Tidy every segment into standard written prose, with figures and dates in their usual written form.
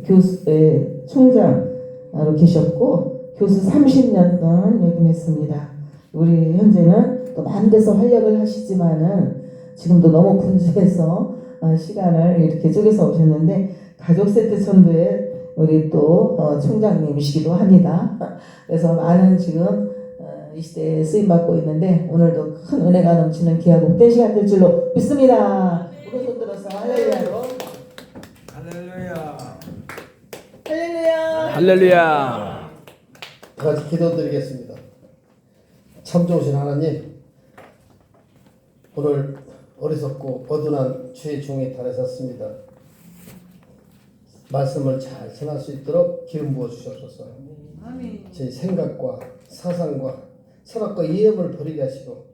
교수 총장으로 계셨고 교수 30년 동안 역임했습니다. 우리 현재는 또 많은 데서 활약을 하시지만은 지금도 너무 분주해서 시간을 이렇게 쪼개서 오셨는데 가족 세트 천도에 우리 또 총장님이시기도 합니다. 그래서 많은 지금 이 시대에 쓰임 받고 있는데 오늘도 큰 은혜가 넘치는 귀하고 복된 시간 될 줄로 믿습니다. 우리 손 들어서 할렐루야로. 할렐루야. 할렐루야. 할렐루야. 같이 기도드리겠습니다. 참 좋으신 하나님, 오늘 어리석고 어둔한 주의 종이 달에 섰습니다. 말씀을 잘 전할 수 있도록 기름 부어 주시옵소서. 제 생각과 사상과 철학과 이해를 버리게 하시고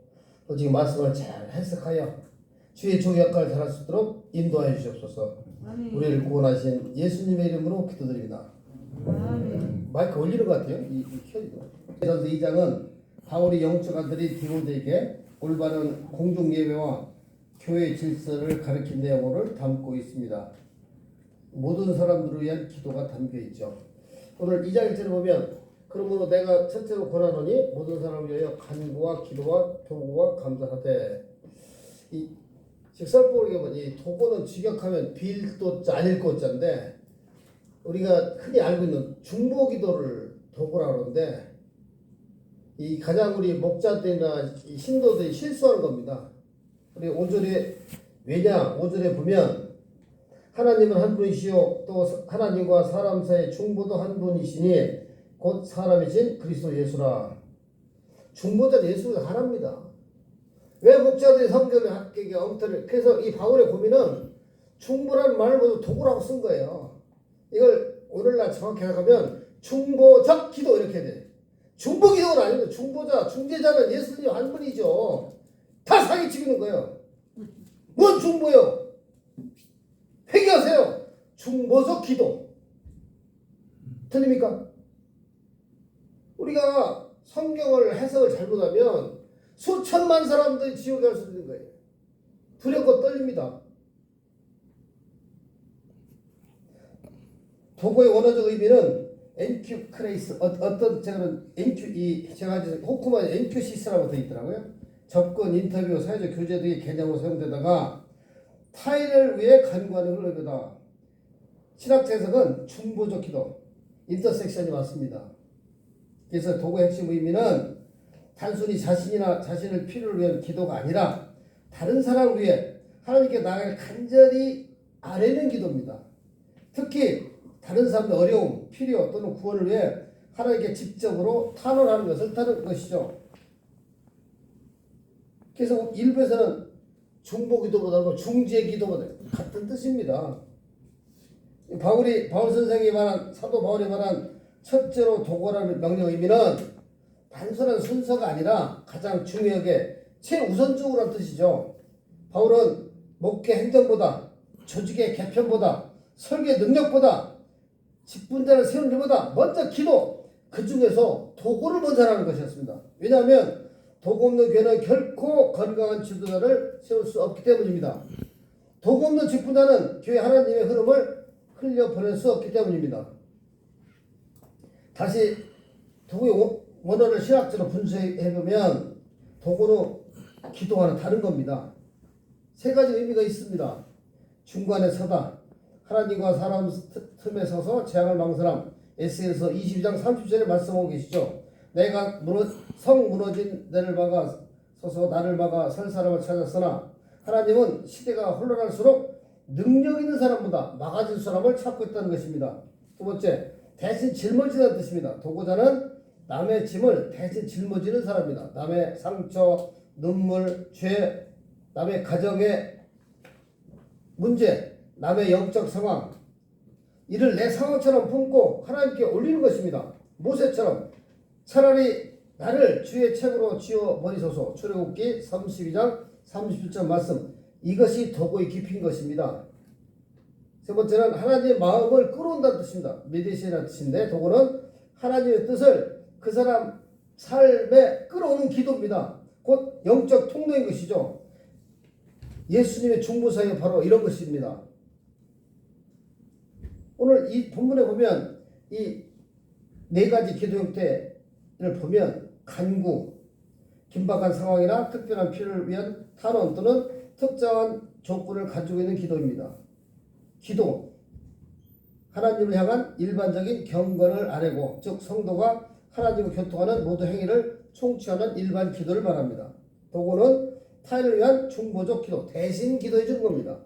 오직 말씀을 잘 해석하여 주의 종 역할을 잘할 수 있도록 인도하여 주시옵소서. 우리를 구원하신 예수님의 이름으로 기도드립니다. 마이크 올리는 것 같아요. 이 켜지고. 그래서 2장은 바울이 영적 아들이 디모데에게 올바른 공중 예배와 교회 질서를 가르친 내용을 담고 있습니다. 모든 사람들을 위한 기도가 담겨 있죠. 오늘 2장 1절을 보면 그러므로 내가 첫째로 권하노니 모든 사람을 위하여 간구와 기도와 도구와 감사하되, 이 직설법으로 보면 이 도구는 직역하면 빌도자 아닐고자인데 우리가 흔히 알고 있는 중보기도를 도구라고 하는데 이 가장 우리 목자들이나 이 신도들이 실수하는 겁니다. 우리 5절에 왜냐 5절에 보면 하나님은 한 분이시요 또 하나님과 사람 사이의 중보도 한 분이시니 곧 사람이신 그리스도 예수라. 중보자는 예수가 하나입니다. 왜 목자들이 성경을 합격에 엉터리. 그래서 이 바울의 고민은 중보라는 말을 모두 도구라고 쓴 거예요. 이걸 오늘날 정확히 해석하면 중보적 기도 이렇게 돼. 중보 기도는 아니고 중보자, 중재자는 예수님 한 분이죠. 다 사기치는 거예요. 뭔 중보요? 회개하세요. 중보적 기도. 틀립니까? 우리가 성경을 해석을 잘못하면 수천만 사람들이 지옥에 갈 수 있는 거예요. 두렵고 떨립니다. 도구의 원어적 의미는 NQ 크레이스, 어떤 책은 NQ, 제가 호쿠마 NQ시스라고 되어 있더라고요. 접근, 인터뷰, 사회적 교제 등의 개념으로 사용되다가 타인을 위해 간구하는 걸 의미다. 신학 해석은 중보적 기도, 인터섹션이 맞습니다. 그래서 도구의 핵심 의미는 단순히 자신을 필요를 위한 기도가 아니라 다른 사람을 위해 하나님께 나아갈 간절히 아뢰는 기도입니다. 특히 다른 사람의 어려움, 필요 또는 구원을 위해 하나님께 직접으로 탄원하는 것을 뜻하는 것이죠. 그래서 일부에서는 중보기도보다 중재 기도보다 같은 뜻입니다. 바울 선생이 말한 사도 바울이 말한 첫째로 도구라는 명령 의미는 단순한 순서가 아니라 가장 중요하게 최우선적으로 한 뜻이죠. 바울은 목회 행정보다 조직의 개편보다 설계 능력보다 직분자를 세우는 일보다 먼저 기도, 그 중에서 도구를 먼저 하라는 것이었습니다. 왜냐하면 도구 없는 교회는 결코 건강한 지도자를 세울 수 없기 때문입니다. 도구 없는 직분자는 교회 하나님의 흐름을 흘려보낼 수 없기 때문입니다. 다시 도구의 원어를 신학적으로 분석해보면 도구는 기도와는 다른 겁니다. 세 가지 의미가 있습니다. 중간에 서다, 하나님과 사람 틈에 서서 재앙을 망설함. 에스겔서 22장 30절에 말씀하고 계시죠. 내가 성 무너진 데를 막아 서서 나를 막아 설 사람을 찾았으나 하나님은 시대가 혼란할수록 능력 있는 사람보다 막아줄 사람을 찾고 있다는 것입니다. 두 번째, 대신 짊어지는 뜻입니다. 도구자는 남의 짐을 대신 짊어지는 사람입니다. 남의 상처, 눈물, 죄, 남의 가정의 문제, 남의 영적 상황, 이를 내 상황처럼 품고 하나님께 올리는 것입니다. 모세처럼 차라리 나를 주의 책으로 지어버리소서. 출애굽기 32장 37절 말씀. 이것이 도구의 깊이인 것입니다. 세 번째는 하나님의 마음을 끌어온다는 뜻입니다. 메디시라는 뜻인데 도구는 하나님의 뜻을 그 사람 삶에 끌어오는 기도입니다. 곧 영적 통로인 것이죠. 예수님의 중보사역이 바로 이런 것입니다. 오늘 이 본문에 보면 이 네 가지 기도 형태를 보면 간구, 긴박한 상황이나 특별한 필요를 위한 탄원 또는 특정한 조건을 가지고 있는 기도입니다. 기도, 하나님을 향한 일반적인 경건을 아뢰고, 즉 성도가 하나님과 교통하는 모든 행위를 총취하는 일반 기도를 말합니다. 도구는 타인을 위한 중보적 기도, 대신 기도해 주는 겁니다.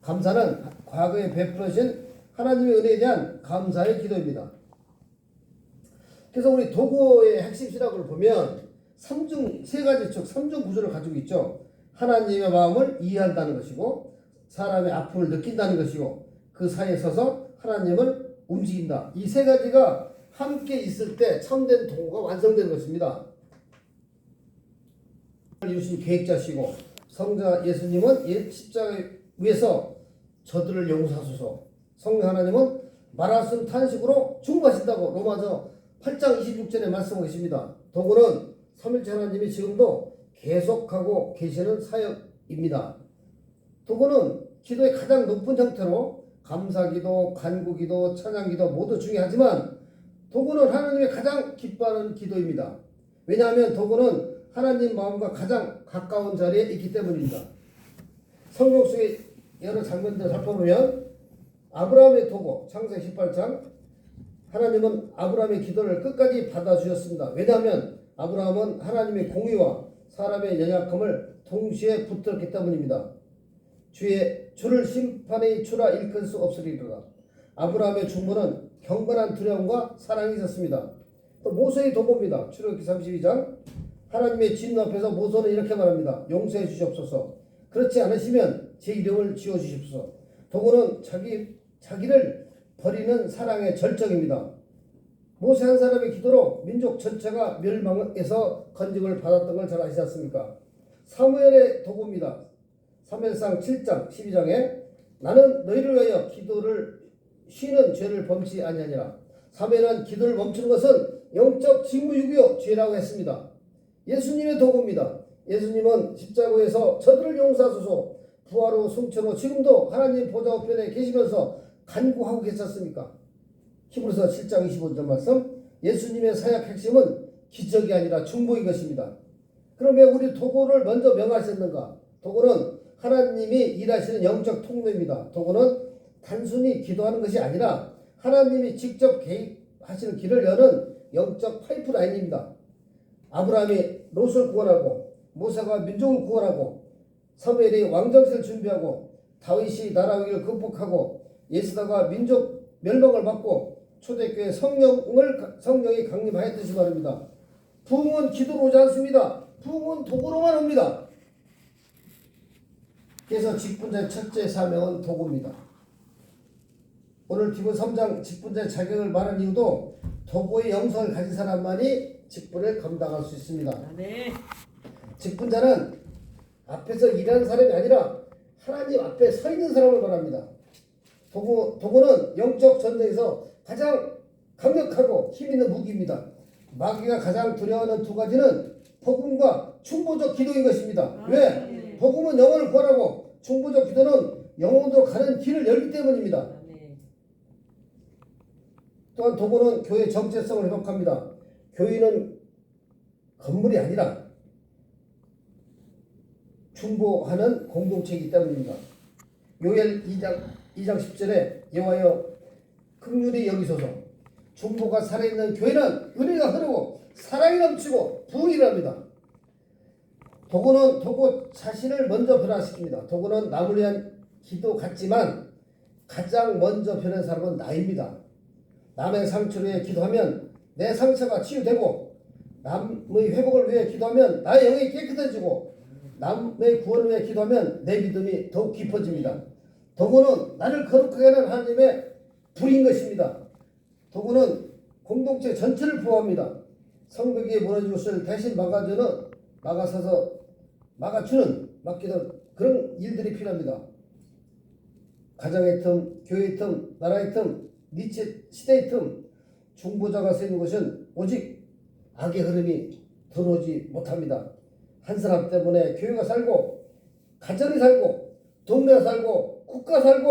감사는 과거에 베풀어진 하나님의 은혜에 대한 감사의 기도입니다. 그래서 우리 도구의 핵심 신학을 보면 세 가지 즉 삼중 구조를 가지고 있죠. 하나님의 마음을 이해한다는 것이고, 사람의 아픔을 느낀다는 것이고, 그 사이에 서서 하나님을 움직인다. 이 세 가지가 함께 있을 때 참된 도구가 완성되는 것입니다. 이루신 계획자시고 성자 예수님은 십자가 위에서 저들을 용서하소서, 성령 하나님은 말할 수 없는 탄식으로 중보하신다고 로마서 8장 26절에 말씀하고 계십니다. 도구는 삼일체 하나님이 지금도 계속하고 계시는 사역입니다. 도구는 기도의 가장 높은 형태로 감사기도, 간구기도, 찬양기도 모두 중요하지만 도구는 하나님의 가장 기뻐하는 기도입니다. 왜냐하면 도구는 하나님 마음과 가장 가까운 자리에 있기 때문입니다. 성경 속의 여러 장면들을 살펴보면 아브라함의 도구, 창세기 18장, 하나님은 아브라함의 기도를 끝까지 받아주셨습니다. 왜냐하면 아브라함은 하나님의 공의와 사람의 연약함을 동시에 붙들었기 때문입니다. 주를 심판의 주라 일컫을 수 없으리로다. 아브라함의 중보는 경건한 두려움과 사랑이 있었습니다. 또 모세의 도구입니다. 출애굽기 32장, 하나님의 진노 앞에서 모세는 이렇게 말합니다. 용서해 주시옵소서. 그렇지 않으시면 제 이름을 지워 주십소서. 도구는 자기를 버리는 사랑의 절정입니다. 모세 한 사람의 기도로 민족 전체가 멸망에서 건짐을 받았던 걸 잘 아시지 않습니까? 사무엘의 도구입니다. 사무엘상 7장 12장에 나는 너희를 위하여 기도를 쉬는 죄를 범치 아니하니라. 사무엘은 기도를 멈추는 것은 영적 직무유기요 죄라고 했습니다. 예수님의 도구입니다. 예수님은 십자가에서 저들을 용서하소서, 부활후 승천후 지금도 하나님 보좌 우편에 계시면서 간구하고 계셨습니까? 히브리서 7장 25절 말씀, 예수님의 사역 핵심은 기적이 아니라 중보인 것입니다. 그럼 왜 우리 도구를 먼저 명하셨는가? 도구는 하나님이 일하시는 영적 통로입니다. 도구는 단순히 기도하는 것이 아니라 하나님이 직접 개입하시는 길을 여는 영적 파이프라인입니다. 아브라함이 롯을 구원하고, 모세가 민족을 구원하고, 사무엘이 왕정세를 준비하고, 다윗이 나라 위기를 극복하고, 예수다가 민족 멸망을 막고 초대교회 성령이 강림하였듯이 말입니다. 부흥은 기도로 오지 않습니다. 부흥은 도구로만 옵니다. 그래서 직분자의 첫째 사명은 도구입니다. 오늘 디모 3장 직분자의 자격을 말한 이유도 도구의 영성을 가진 사람만이 직분을 감당할 수 있습니다. 네. 직분자는 앞에서 일하는 사람이 아니라 하나님 앞에 서 있는 사람을 말합니다. 도구는 영적 전쟁에서 가장 강력하고 힘있는 무기입니다. 마귀가 가장 두려워하는 두 가지는 복음과 중보적 기도인 것입니다. 왜? 복음은 영혼을 구원하고 중보적 기도는 영혼으로 가는 길을 열기 때문입니다. 또한 도구는 교회의 정체성을 회복합니다. 교회는 건물이 아니라 중보하는 공동체이기 때문입니다. 요엘 2장 10절에 여호와여 긍휼히 여기소서, 중보가 살아있는 교회는 은혜가 흐르고 사랑이 넘치고 부흥이 일어납니다. 도구는 도구 자신을 먼저 변화시킵니다. 도구는 남을 위한 기도 같지만 가장 먼저 변한 사람은 나입니다. 남의 상처를 위해 기도하면 내 상처가 치유되고, 남의 회복을 위해 기도하면 나의 영이 깨끗해지고, 남의 구원을 위해 기도하면 내 믿음이 더욱 깊어집니다. 도구는 나를 거룩하게 하는 하나님의 불인 것입니다. 도구는 공동체 전체를 보호합니다. 성벽이 무너진 것을 대신 막기도 그런 일들이 필요합니다. 가정의 틈, 교회의 틈, 나라의 틈, 시대의 틈, 중보자가 세우는 것은 오직 악의 흐름이 들어오지 못합니다. 한 사람 때문에 교회가 살고, 가정이 살고, 동네가 살고, 국가 살고,